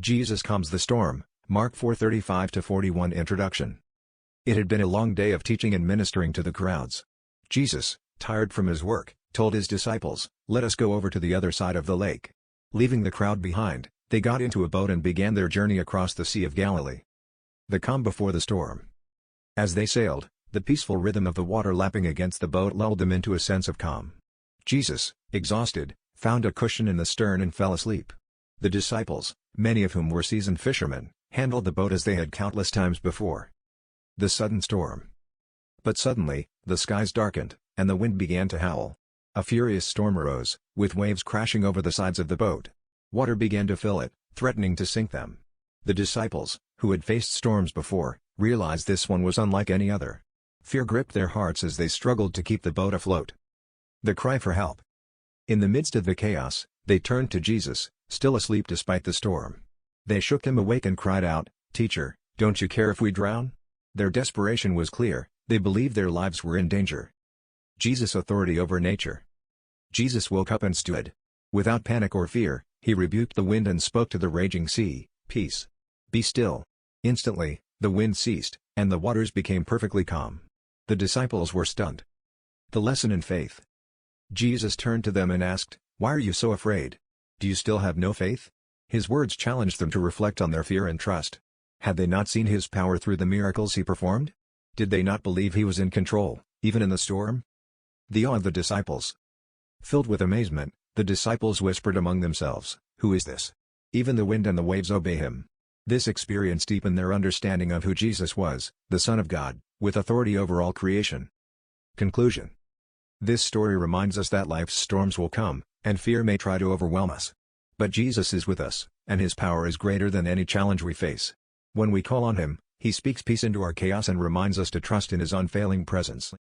Jesus calms the storm. Mark 4:35-41 Introduction. It had been a long day of teaching and ministering to the crowds. Jesus, tired from his work, told his disciples, "Let us go over to the other side of the lake." Leaving the crowd behind, they got into a boat and began their journey across the Sea of Galilee. The calm before the storm. As they sailed, the peaceful rhythm of the water lapping against the boat lulled them into a sense of calm. Jesus, exhausted, found a cushion in the stern and fell asleep. The disciples, many of whom were seasoned fishermen, handled the boat as they had countless times before. The sudden storm. But suddenly, the skies darkened, and the wind began to howl. A furious storm arose, with waves crashing over the sides of the boat. Water began to fill it, threatening to sink them. The disciples, who had faced storms before, realized this one was unlike any other. Fear gripped their hearts as they struggled to keep the boat afloat. The cry for help. In the midst of the chaos, they turned to Jesus, still asleep despite the storm. They shook him awake and cried out, "Teacher, don't you care if we drown?" Their desperation was clear. They believed their lives were in danger. Jesus' authority over nature. Jesus woke up and stood. Without panic or fear, he rebuked the wind and spoke to the raging sea, "Peace. Be still." Instantly, the wind ceased, and the waters became perfectly calm. The disciples were stunned. The lesson in faith. Jesus turned to them and asked, "Why are you so afraid? Do you still have no faith?" His words challenged them to reflect on their fear and trust. Had they not seen his power through the miracles he performed? Did they not believe he was in control, even in the storm? The awe of the disciples. Filled with amazement, the disciples whispered among themselves, "Who is this? Even the wind and the waves obey him." This experience deepened their understanding of who Jesus was, the Son of God, with authority over all creation. Conclusion. This story reminds us that life's storms will come, and fear may try to overwhelm us. But Jesus is with us, and his power is greater than any challenge we face. When we call on him, he speaks peace into our chaos and reminds us to trust in his unfailing presence.